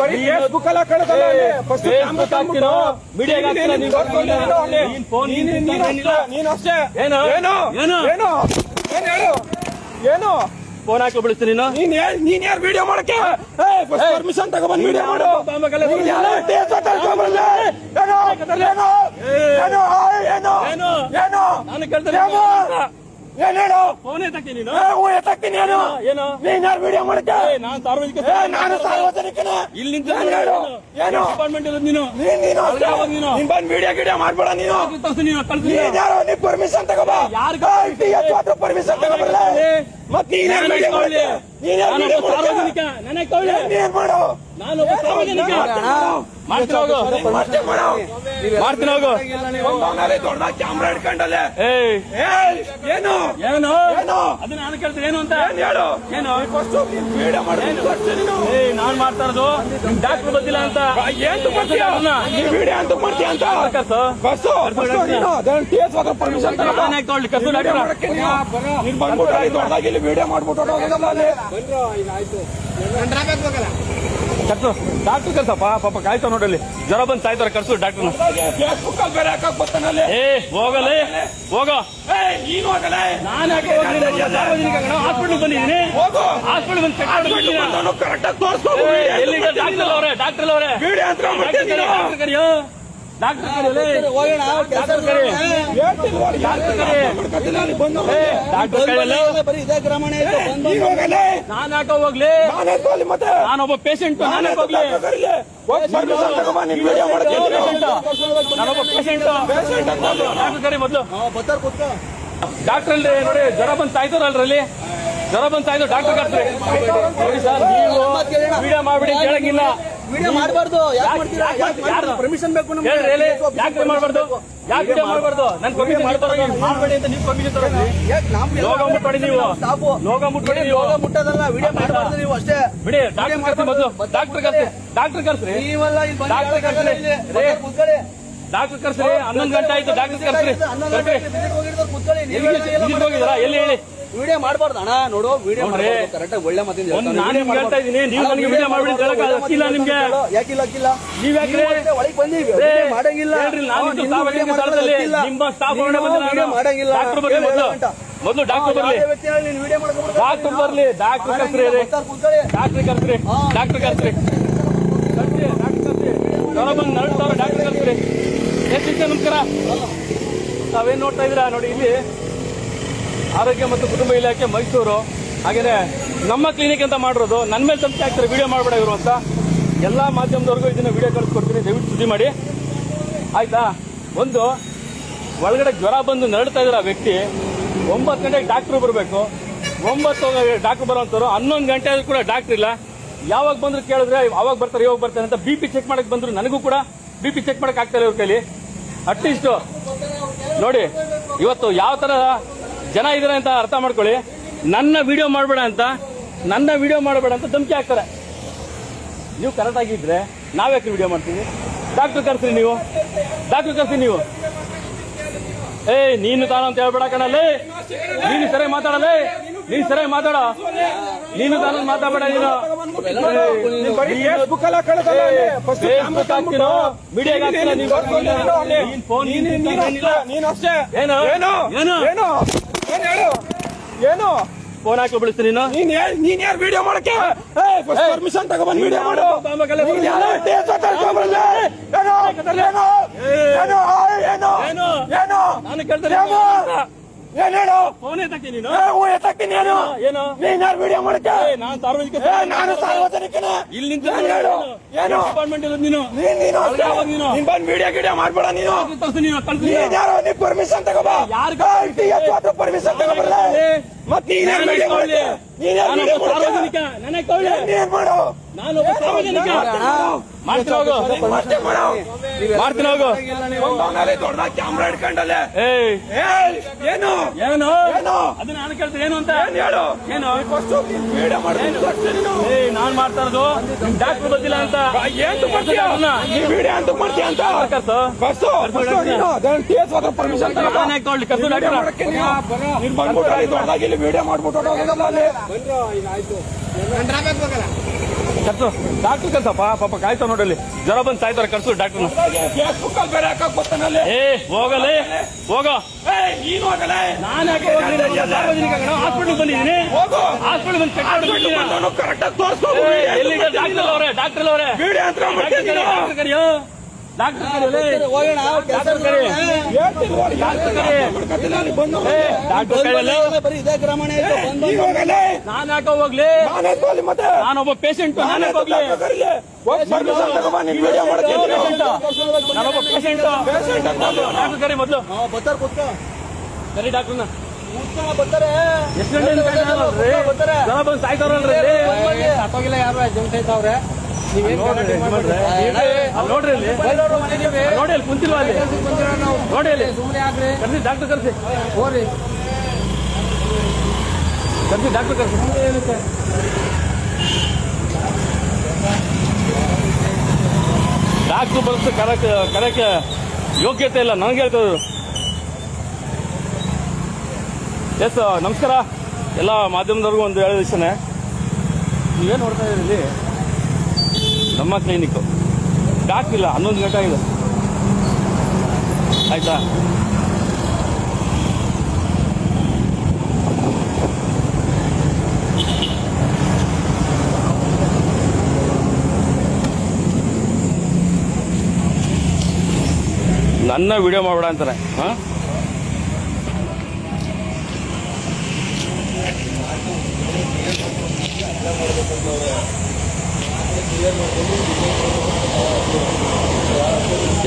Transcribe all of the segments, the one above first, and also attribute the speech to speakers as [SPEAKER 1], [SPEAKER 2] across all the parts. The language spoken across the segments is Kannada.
[SPEAKER 1] ಫೇಸ್ಬುಕ್ ಎಲ್ಲ ಕಳ್ದಲ್ಲ ನೀನು ಅಷ್ಟೇ ಏನು ಏನು ಏನು ಏನು ಹೇಳು ಏನು ಫೋನ್ ಹಾಕಿ ಬಿಡಿಸ್ತೀನಿ ನೀನ್ ಯಾರು ವಿಡಿಯೋ ಮಾಡಕ್ಕೆ ಪರ್ಮಿಷನ್ ತಗೊಂಡ್ಬಂದು ವಿಡಿಯೋ ಮಾಡು ನಾನು ಕೇಳ್ತೇನೆ ಏನ್ ಹೇಳು ಫೋನ್ ಎತ್ತಾಕ್ತೀನಿ ಎತ್ತಾಕ್ತೀನಿ ಏನು ನೀನ್ ಯಾರು ವಿಡಿಯೋ ಮಾಡಕ್ಕೆ ನಾನು ಸಾರ್ವಜನಿಕ ನಾನು ಸಾರ್ವಜನಿಕನ ಇಲ್ಲಿಂದ ಏನು ಡಿಪಾರ್ಟ್ಮೆಂಟ್ ನೀನು ನೀನ್ ಬಂದು ವಿಡಿಯೋ ಮಾಡ್ಬೇಡ ನೀನು ಯಾರು ನೀ ಪರ್ಮಿಷನ್ ತಗೋಬ ಯಾರು ಪರ್ಮಿಷನ್ ತಗೋಬಲ್ಲ ಮತ್ ನೀನ್ ಸಾರ್ವಜನಿಕ ನನಗೆ ಕೊಳ್ಳಿ ನೀನ್ ಮಾಡು ನಾನು ಸಾರ್ವಜನಿಕ ಮಾಡ್ತೀನಿ ಹೋಗು ದೊಡ್ಡ ಕ್ಯಾಮ್ರಾ ಹಿಡ್ಕೊಂಡಲ್ಲೇ ಏನು ಏನು ಅದು ನಾನು ಕೇಳ್ತೀನಿ ಏನು ಅಂತ ಹೇಳು ಏನು ನಾನ್ ಮಾಡ್ತಾ ಇರೋದು ಡಾಕ್ಟರ್ ಬಂದಿಲ್ಲ ಅಂತ ಏನು ವಿಡಿಯೋ ಅಂತ ಮಾಡ್ತೀಯ ಅಂತ ಪರ್ಮಿಷನ್ ದೊಡ್ಡದಾಗಿ ವಿಡಿಯೋ ಮಾಡ್ಬಿಟ್ಟು ಡಾಕ್ಟರ್ ಕರ್ಸಪ್ಪ ಪಾಪ ಕಾಯ್ತಾವ ನೋಡಲ್ಲಿ ಜ್ವರ ಬಂದ್ ಸಾಯ್ತಾರ ಕರ್ಸು ಡಾಕ್ಟರ್ ಹೋಗಲೇ ಹೋಗೋ ನಾನು ಹಾಸ್ಪಿಟಲ್ ಬಂದಿದ್ದೀನಿ ಹಾಸ್ಪಿಟಲ್ ಬಂದು ಡಾಕ್ಟರ್ ಅವರೇ ಡಾಕ್ಟರ್ ಅವರೇ ಕರಿಯೋ ಡಾಕ್ಟರ್ ನಾನು ಯಾಕೆ ಹೋಗ್ಲಿ ನಾನೊಬ್ಬ ಪೇಷಂಟ್ ನಾನೇ ಹೋಗ್ಲಿ ನಾನೊಬ್ಬ ಪೇಷಂಟ್ ಡಾಕ್ಟರ್ ಕರಿ ಮೊದಲು ಡಾಕ್ಟರ್ ಅಲ್ರಿ ನೋಡಿ ಜ್ವರ ಬಂದ್ ಸಾಯ್ತಾರಲ್ರಲ್ಲಿ ಜ್ವರ ಬಂದ್ ಸಾಯ್ತು ಡಾಕ್ಟರ್ ಕರ್ಸ್ರಿ ನೋಡಿ ಸರ್ ನೀವು ವಿಡಿಯೋ ಮಾಡ್ಬಿಡಿ ಕೇಳಂಗಿಲ್ಲ ವಿಡಿಯೋ ಮಾಡಬಾರ್ದು ಪರ್ಮಿಷನ್ ಬೇಕು ಯಾಕೆ ಮಾಡಬಾರ್ದು ಯಾಕೆ ವಿಡಿಯೋ ಮಾಡಬಾರ್ದು ನನ್ ಪರ್ಮಿಷನ್ ಮಾಡಬೇಡಿ ಅಂತ ನೀವು ಪರ್ಮಿಷನ್ ತಗೊಳ್ಳಿ ಲೋಗ ಮುಟ್ಬೇಡಿ ನೀವು ಲೋಗ ಮುಟ್ಬೇಡಿ ನೀವು ಮುಟ್ಟೋದಲ್ಲ ವಿಡಿಯೋ ಮಾಡಬಾರ್ದು ನೀವು ಅಷ್ಟೇ ಬಿಡಿ ಡಾಕ್ಟರ್ ಕರ್ಸಿ ಮೊದಲು ಡಾಕ್ಟರ್ ಕರ್ಸಿ ಡಾಕ್ಟರ್ ಕರ್ಸ್ರಿ ಡಾಕ್ಟರ್ ಕರ್ಸ್ರಿ ಡಾಕ್ಟರ್ ಕರ್ಸ್ರಿ 11 ಗಂಟೆ ಆಯ್ತು ಡಾಕ್ಟರ್ ಕರ್ಸ್ರಿ ಹೋಗಿದಾರ ಎಲ್ಲಿ ಹೇಳಿ ವಿಡಿಯೋ ಮಾಡಬಾರ್ದು ಅಣ್ಣ ನೋಡು ವಿಡಿಯೋ ಕರೆಕ್ಟ್ ಒಳ್ಳೆ ಮಾತಿಂದ ನಾನು ಹೇಳ್ತಾ ಇದ್ದೀನಿ ನೀವು ನನಗೆ ವಿಡಿಯೋ ಮಾಡ್ಬಿಡಿ ನಿಮ್ಗೆ ಯಾಕಿಲ್ಲ ನೀವ್ ಯಾಕ್ರೆ ಒಳಗೆ ಬಂದೀವಿ ಮಾಡಂಗಿಲ್ಲ ನಿಮ್ಮ ಸ್ಟಾಫ್ ಮಾಡಂಗಿಲ್ಲ ಮೊದಲು ಡಾಕ್ಟರ್ ಬರ್ಲಿ ಡಾಕ್ಟರ್ ಬರ್ಲಿ ಡಾಕ್ಟರ್ ಕರ್ಸ್ರಿ ಡಾಕ್ಟರ್ ಕರ್ಸ್ರಿ ಡಾಕ್ಟರ್ ಕರ್ಸ್ರಿ ಜ್ವರ ಬಂದು ನರಳ್ತಾವ್ರೆ ಡಾಕ್ಟರ್ ಕರ್ಸ್ರಿ ನಮಸ್ಕಾರ ತಾವೇನ್ ನೋಡ್ತಾ ಇದೀರಾ ನೋಡಿ ಇಲ್ಲಿ ಆರೋಗ್ಯ ಮತ್ತು ಕುಟುಂಬ ಇಲಾಖೆ ಮೈಸೂರು ಹಾಗೇನೆ ನಮ್ಮ ಕ್ಲಿನಿಕ್ ಅಂತ ಮಾಡಿರೋದು ನನ್ನ ಮೇಲೆ ತಪ್ಪು ಆಗ್ತಾರೆ ವಿಡಿಯೋ ಮಾಡಬೇಡ ಇವರು ಅಂತ ಎಲ್ಲಾ ಮಾಧ್ಯಮದವರೆಗೂ ಇದನ್ನ ವಿಡಿಯೋ ಕಳಿಸ್ಕೊಡ್ತೀನಿ ದಯವಿಟ್ಟು ಸುದ್ದಿ ಮಾಡಿ ಆಯ್ತಾ ಒಂದು ಒಳಗಡೆ ಜ್ವರ ಬಂದು ನರಳ್ತಾ ಇದ್ರ ವ್ಯಕ್ತಿ 9 ಗಂಟೆಗೆ ಡಾಕ್ಟರ್ ಬರಬೇಕು 9 ಡಾಕ್ಟರ್ ಬರೋಂಥವ್ರು 11 ಗಂಟೆ ಆದ್ರೂ ಕೂಡ ಡಾಕ್ಟರ್ ಇಲ್ಲ ಯಾವಾಗ ಬಂದ್ರು ಕೇಳಿದ್ರೆ ಅವಾಗ ಬರ್ತಾರೆ ಇವಾಗ ಬರ್ತಾರೆ ಅಂತ BP ಚೆಕ್ ಮಾಡಕ್ ಬಂದ್ರು ನನಗೂ ಕೂಡ BP ಚೆಕ್ ಮಾಡಕ್ ಆಗ್ತಾರೆ ಇವ್ರ ಕೈಲಿ ಅಟ್ಲೀಸ್ಟ್ ನೋಡಿ ಇವತ್ತು ಯಾವ ತರ ಜನ ಇದಾರೆ ಅಂತ ಅರ್ಥ ಮಾಡ್ಕೊಳ್ಳಿ ನನ್ನ ವಿಡಿಯೋ ಮಾಡಬೇಡ ಅಂತ ಧಮಕಿ ಹಾಕ್ತಾರೆ ನೀವು ಕರೆಕ್ಟ್ ಆಗಿದ್ರೆ ನಾವ್ಯಾಕೆ ವಿಡಿಯೋ ಮಾಡ್ತೀವಿ ಡಾಕ್ಟರ್ ಕರ್ಸ್ರಿ ನೀವು ನೀನು ತಾನು ಅಂತ ಹೇಳ್ಬೇಡ ಕಣಲ್ಲೇ ನೀನು ಸರಿಯಾಗಿ ಮಾತಾಡಲೇ ನೀನು ಸರಿಯಾಗಿ ಮಾತಾಡ ನೀನು ತಾನು ಮಾತಾಡಬೇಡ ನೀನು ಫೇಸ್ಬುಕ್ ಎಲ್ಲ ಕಳ್ದಲ್ಲ ಫೇಸ್ಬುಕ್ ಹಾಕ್ತೀನೋ ವಿಡಿಯೋ ನೀನು ಅಷ್ಟೇ ಏನು ಏನು ಏನು ಏನು ಹೇಳು ಏನು ಫೋನ್ ಹಾಕಿ ಬಿಡಿಸ್ತೀನಿ ನೀನ್ ಯಾರು ವಿಡಿಯೋ ಮಾಡಕ್ಕೆ ಪರ್ಮಿಷನ್ ತಗೊಂಡ್ಬಂದು ವಿಡಿಯೋ ಮಾಡು ನಾನು ಕೇಳ್ತೇನೆ ಏನ್ ಹೇಳು ಫೋನ್ ಎತ್ತಾಕ್ತೀನಿ ಏನು ನೀನ್ ಯಾರು ವಿಡಿಯೋ ಮಾಡಕ್ಕೆ ನಾನು ಸಾರ್ವಜನಿಕ ನಾನು ಸಾರ್ವಜನಿಕನ ಇಲ್ಲಿಂದ ಡಿಪಾರ್ಟ್ಮೆಂಟ್ ನೀನು ನೀನ್ ಬಂದು ವಿಡಿಯೋ ಮಾಡ್ಬೇಡ ನೀನು ಯಾರು ನೀ ಪರ್ಮಿಷನ್ ತಗೋಬ ಯಾರು ಪರ್ಮಿಷನ್ ತಗೋಬಲ್ಲ ಮತ್ ನೀನ್ ಸಾರ್ವಜನಿಕ ನನಗೆ ಕೊಳ್ಳಿ ನೀನ್ ಮಾಡು ನಾನು ಸಾರ್ವಜನಿಕ ಮಾಡ್ತೀನಿ ಹೋಗು ದೊಡ್ಡ ಕ್ಯಾಮ್ರಾ ಹಿಡ್ಕೊಂಡಲ್ಲೇ ಏನು ಏನು ಅದು ನಾನು ಕೇಳ್ತೀನಿ ಏನು ಅಂತ ಹೇಳು ಏನು ನಾನ್ ಮಾಡ್ತಾ ಇರೋದು ಡಾಕ್ಟರ್ ಬಂದಿಲ್ಲ ಅಂತ ವಿಡಿಯೋ ಅಂತ ಮಾಡ್ತೀಯ ಅಂತ ಪರ್ಮಿಷನ್ ತಗೊಳ್ಳಿ ಕರ್ಸು ದೊಡ್ಡದಾಗಿ ವಿಡಿಯೋ ಮಾಡ್ಬಿಟ್ಟು ಕರ್ಸು ಡಾಕ್ಟರ್ ಕರ್ಸಪ್ಪ, ಪಾಪ ಕಾಯ್ತಾವ ನೋಡಲ್ಲಿ, ಜ್ವರ ಬಂದು ಸಾಯ್ತಾರೆ, ಕರ್ಸು ಡಾಕ್ಟರ್ನ.
[SPEAKER 2] ಫೇಸ್ಬುಕ್ ಅಲ್ಲಿ ಬೇರೆ ಹಾಕಕ್ ಗೊತ್ತಾನಲ್ಲಿ.
[SPEAKER 1] ಏ ಹೋಗಲೇ ಹೋಗೋ.
[SPEAKER 2] ನೀನು ಹೋಗಲೇ.
[SPEAKER 1] ನಾನು ಯಾಕೆ ಸಾರ್ವಜನಿಕ ಹಾಸ್ಪಿಟಲ್ ಬಂದಿದ್ದೀನಿ,
[SPEAKER 2] ಹೋಗು.
[SPEAKER 1] ಹಾಸ್ಪಿಟಲ್ ಬಂದು ಚೆಕ್ ಮಾಡಿ
[SPEAKER 2] ಕರೆಕ್ಟ್ ಆಗಿ ತೋರಿಸ್ಕೋ.
[SPEAKER 1] ಎಲ್ಲಿ ಡಾಕ್ಟರ್ ಅವರೇ, ಡಾಕ್ಟರ್ ಅವರೇ,
[SPEAKER 2] ವಿಡಿಯೋ ಅಂತ ಮಾಡ್ತೀನಿ.
[SPEAKER 1] ಡಾಕ್ಟರ್ ಕರಿಯೋ, ಡಾಕ್ಟರ್ ಕರಿ, ಡಾಕ್ಟರ್ ಕರಿ, ಡಾಕ್ಟರ್ ಕರಿ. ನಾನು ಯಾಕೆ ಹೋಗ್ಲಿ, ನಾನೊಬ್ಬ ಪೇಷಂಟ್, ನಾನು ಯಾಕೆ ಹೋಗ್ಲಿ, ನಾನೊಬ್ಬ ಪೇಷಂಟ್. ಡಾಕ್ಟರ್ ಕರಿ ಮೊದಲು, ಕರಿ ಡಾಕ್ಟರ್ನ. ಎಷ್ಟು ಗಂಟೆ ಜ್ವರ ಬಂದು ಸಾಯ್ತಾವ್ರಲ್ರಿ,
[SPEAKER 3] ಸಾಕೋಗಿಲ್ಲ ಯಾರು ಜಂಪ್ ಸಾಯ್ತಾವ್ರೆ.
[SPEAKER 1] ನೋಡ್ರಿ ಇಲ್ಲಿ, ನೋಡಿ ಅಲ್ಲಿ ಕುಂತಿಲ್ವಾ, ಅಲ್ಲಿ ನೋಡಿ ಅಲ್ಲಿ,
[SPEAKER 3] ಸುಮ್ಮನೆ ಆಗ್ರಿ,
[SPEAKER 1] ಕರ್ಸಿ ಡಾಕ್ಟರ್ ಕರ್ಸಿ,
[SPEAKER 3] ಹೋಗ್ರಿ
[SPEAKER 1] ಕರ್ಸಿ ಡಾಕ್ಟರ್ ಕರ್ಸಿ. ಡಾಕ್ಟರ್ ಬರೆಸ ಕರೆಕ್ಟ್ ಯೋಗ್ಯತೆ ಇಲ್ಲ ನನಗೆ ಹೇಳ್ತದ್ರು. ಎಸ್ ನಮಸ್ಕಾರ ಎಲ್ಲ ಮಾಧ್ಯಮದವ್ರಿಗೂ ಒಂದು ಹೇಳೋ ವಿಷಯನೇ, ನೀವೇನು ನೋಡ್ತಾ ಇದ್ದೀರಿ ಇಲ್ಲಿ ನಮ್ಮ ಕ್ಲಿನಿಕ್ಕು, ಡಾಕ್ಟರ್ ಇಲ್ಲ, 11 ಗಂಟೆ ಆಗಿದೆ ಆಯ್ತಾ. ನನ್ನ ವಿಡಿಯೋ ಮಾಡಬೇಡ ಅಂತಾರೆ. ಹಾಂ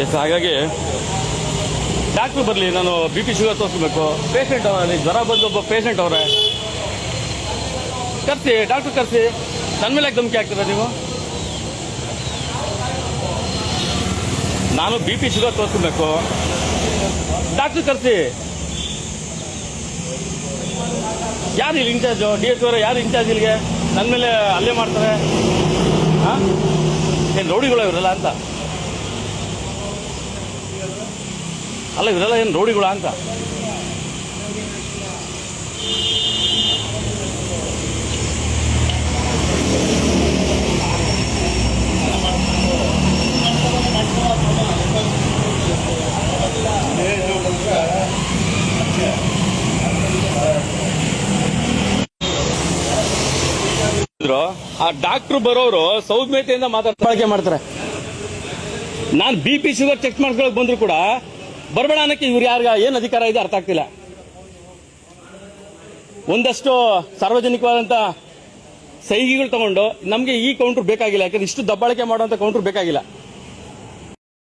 [SPEAKER 1] ಎಸ್, ಹಾಗಾಗಿ ಡಾಕ್ಟ್ರು ಬರಲಿ, ನಾನು ಬಿ ಪಿ ಶುಗರ್ ತೋರಿಸ್ಬೇಕು, ಪೇಷಂಟ್ ಅವರಲ್ಲಿ ಜ್ವರ ಬಂದು ಒಬ್ಬ ಪೇಷಂಟ್ ಅವರೇ, ಕರ್ಸಿ ಡಾಕ್ಟ್ರು ಕರ್ಸಿ. ನನ್ನ ಮೇಲೆ ಧಮಕಿ ಹಾಕ್ತೀರಾ ನೀವು? ನಾನು ಬಿ ಪಿ ಶುಗರ್ ತೋರಿಸ್ಬೇಕು, ಡಾಕ್ಟ್ರು ಕರ್ಸಿ. ಯಾರು ಇಲ್ಲಿ ಇನ್ಚಾರ್ಜು? DSO ಅವರೇ, ಯಾರು ಇನ್ಚಾರ್ಜ್ ಇಲ್ಲಿಗೆ? ನನ್ನ ಮೇಲೆ ಹಲ್ಲೆ ಮಾಡ್ತಾರೆ. ಹಾಂ ಏನು ರೌಡಿಗಳು ಇವರೆಲ್ಲ ಅಂತ? ಅಲ್ಲ ಇವರೆಲ್ಲ ಏನು ರೌಡಿಗಳ ಅಂತ? ಆ ಡಾಕ್ಟ್ರು ಬರೋರು ಸೌಮ್ಯತೆಯಿಂದ ಬಳಕೆ ಮಾಡ್ತಾರೆ. ನಾನು ಬಿ ಪಿ ಶುಗರ್ ಚೆಕ್ ಮಾಡ್ಕೊಳಕ್ ಬಂದ್ರು ಕೂಡ ಬರಬೇಡ ಅನ್ನಕ್ಕೆ ಇವ್ರು ಯಾರಿಗ ಏನು ಅಧಿಕಾರ ಇದೆ ಅರ್ಥ ಆಗ್ತಿಲ್ಲ. ಒಂದಷ್ಟು ಸಾರ್ವಜನಿಕವಾದಂತ ಸಹಿಗಳು ತಗೊಂಡು ನಮಗೆ ಈ ಕೌಂಟರ್ ಬೇಕಾಗಿಲ್ಲ, ಯಾಕಂದ್ರೆ ಇಷ್ಟು ದಬ್ಬಾಳಿಕೆ ಮಾಡುವಂತ ಕೌಂಟರ್ ಬೇಕಾಗಿಲ್ಲ.